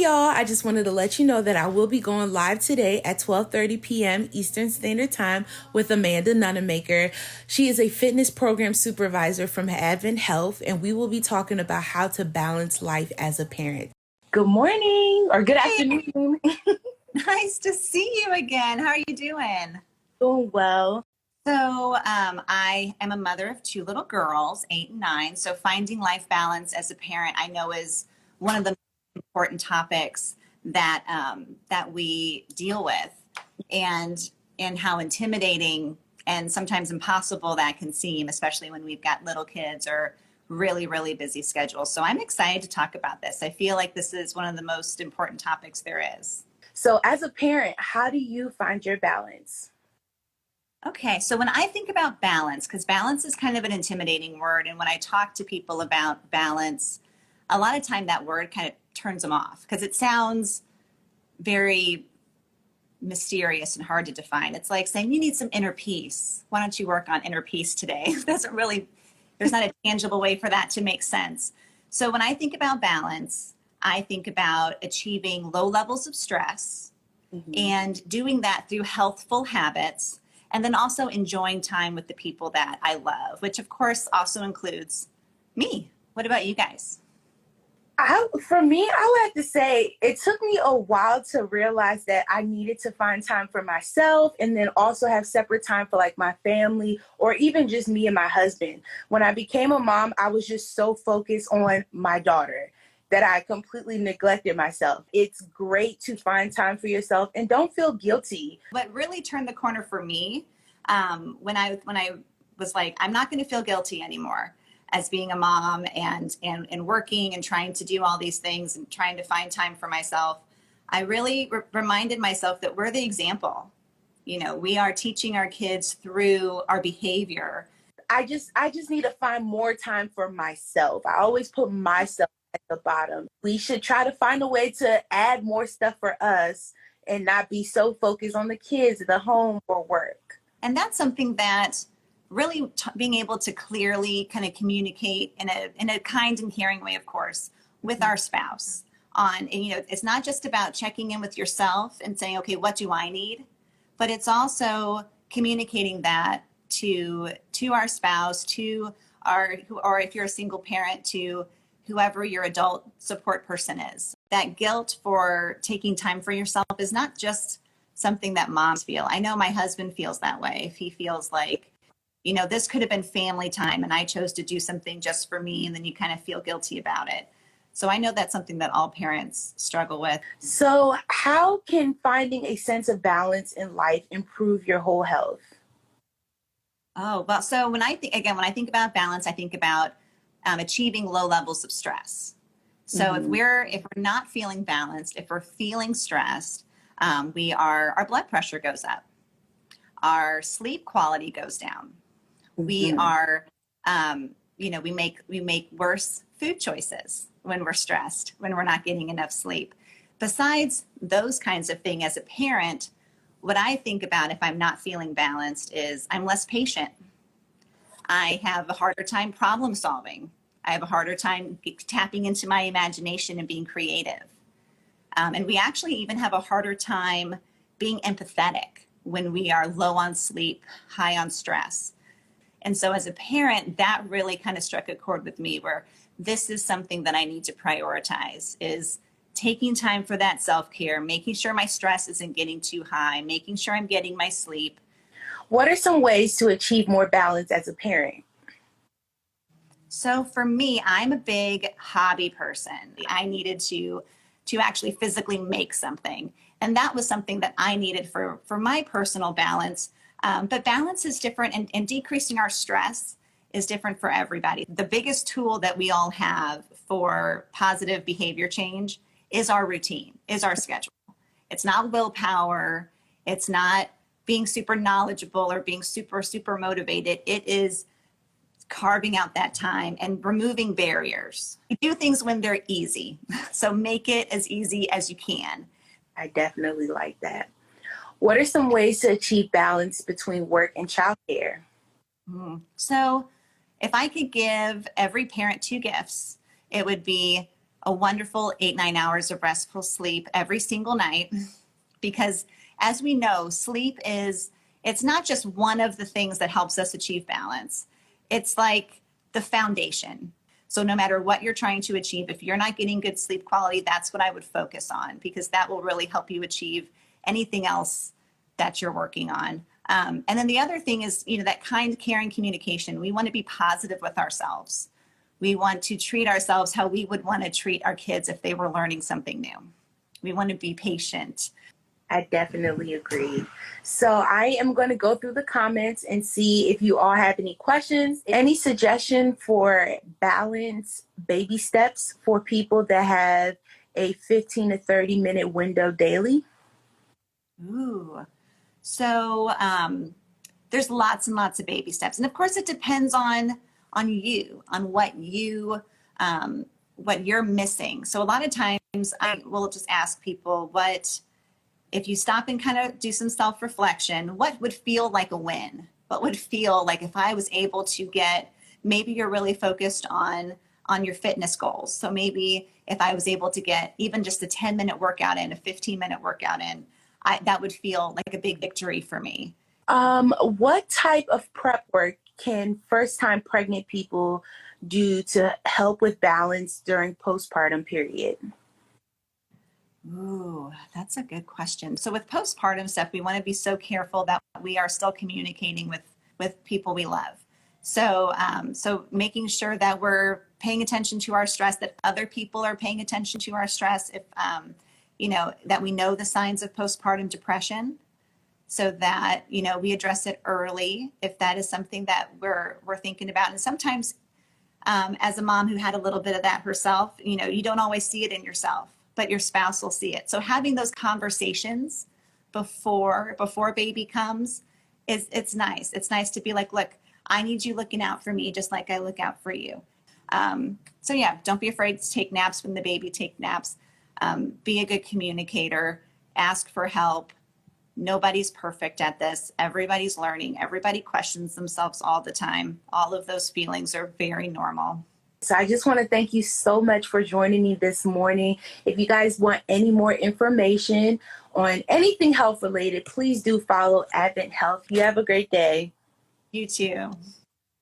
y'all, I just wanted to let you know that I will be going live today at 12:30 p.m. Eastern Standard Time with Amanda Nunamaker. She is a fitness program supervisor from Advent Health, and we will be talking about how to balance life as a parent. Good morning or good afternoon. Nice to see you again. How are you doing? Doing well. So I am a mother of two little girls, 8 and 9. So finding life balance as a parent, I know, is one of the important topics that that we deal with, and how intimidating and sometimes impossible that can seem, especially when we've got little kids or really, really busy schedules. So I'm excited to talk about this. I feel like this is one of the most important topics there is. So as a parent, how do you find your balance? Okay, so when I think about balance, because balance is kind of an intimidating word, and when I talk to people about balance, a lot of time that word kind of turns them off because it sounds very mysterious and hard to define. It's like saying you need some inner peace. Why don't you work on inner peace today? Doesn't really, there's not a tangible way for that to make sense. So when I think about balance, I think about achieving low levels of stress and doing that through healthful habits, and then also enjoying time with the people that I love, which of course also includes me. What about you guys? For me, I would have to say it took me a while to realize that I needed to find time for myself and then also have separate time for like my family or even just me and my husband. When I became a mom, I was just so focused on my daughter that I completely neglected myself. It's great to find time for yourself and don't feel guilty. What really turned the corner for me when I was like, I'm not going to feel guilty anymore as being a mom and working and trying to do all these things and trying to find time for myself. I really reminded myself that we're the example. You know, we are teaching our kids through our behavior. I just need to find more time for myself. I always put myself at the bottom. We should try to find a way to add more stuff for us and not be so focused on the kids, the home, or work. And that's something that really being able to clearly kind of communicate in a kind and caring way, of course, with our spouse on, and, you know, it's not just about checking in with yourself and saying, okay, what do I need? But it's also communicating that to our spouse, to our, or if you're a single parent, to whoever your adult support person is. That guilt for taking time for yourself is not just something that moms feel. I know my husband feels that way. If he feels like, you know, this could have been family time and I chose to do something just for me, and then you kind of feel guilty about it. So I know that's something that all parents struggle with. So how can finding a sense of balance in life improve your whole health? Oh, well, so when I think about balance, I think about achieving low levels of stress. So if we're not feeling balanced, if we're feeling stressed, our blood pressure goes up, our sleep quality goes down. We are, we make worse food choices when we're stressed, when we're not getting enough sleep. Besides those kinds of things, as a parent, what I think about if I'm not feeling balanced is I'm less patient. I have a harder time problem solving. I have a harder time tapping into my imagination and being creative. And we actually even have a harder time being empathetic when we are low on sleep, high on stress. And so as a parent, that really kind of struck a chord with me, where this is something that I need to prioritize, is taking time for that self-care, making sure my stress isn't getting too high, making sure I'm getting my sleep. What are some ways to achieve more balance as a parent? So for me, I'm a big hobby person. I needed to actually physically make something. And that was something that I needed for my personal balance. But balance is different, and decreasing our stress is different for everybody. The biggest tool that we all have for positive behavior change is our routine, is our schedule. It's not willpower. It's not being super knowledgeable or being super, super motivated. It is carving out that time and removing barriers. You do things when they're easy. So make it as easy as you can. I definitely like that. What are some ways to achieve balance between work and childcare? So if I could give every parent two gifts, it would be a wonderful 8-9 hours of restful sleep every single night. Because as we know, sleep it's not just one of the things that helps us achieve balance. It's like the foundation. So no matter what you're trying to achieve, if you're not getting good sleep quality, that's what I would focus on, because that will really help you achieve anything else that you're working on. And then the other thing is, that kind, caring communication. We want to be positive with ourselves. We want to treat ourselves how we would want to treat our kids if they were learning something new. We want to be patient. I definitely agree. So I am going to go through the comments and see if you all have any questions, any suggestion for balance baby steps for people that have a 15 to 30-minute window daily. Ooh. So there's lots and lots of baby steps. And of course, it depends on you, on what you're missing. So a lot of times I will just ask people, if you stop and kind of do some self-reflection, what would feel like a win? What would feel like if I was able to maybe you're really focused on your fitness goals. So maybe if I was able to get even just a 10-minute workout in, a 15-minute workout in, that would feel like a big victory for me. What type of prep work can first-time pregnant people do to help with balance during postpartum period? Ooh, that's a good question. So with postpartum stuff, we want to be so careful that we are still communicating with people we love. So so making sure that we're paying attention to our stress, that other people are paying attention to our stress. If that we know the signs of postpartum depression, so that we address it early if that is something that we're thinking about. And sometimes, as a mom who had a little bit of that herself, you don't always see it in yourself, but your spouse will see it. So having those conversations before baby comes it's nice. It's nice to be like, look, I need you looking out for me just like I look out for you. So yeah, don't be afraid to take naps when the baby takes naps. Be a good communicator, ask for help. Nobody's perfect at this. Everybody's learning. Everybody questions themselves all the time. All of those feelings are very normal. So I just want to thank you so much for joining me this morning. If you guys want any more information on anything health related, please do follow Advent Health. You have a great day. You too.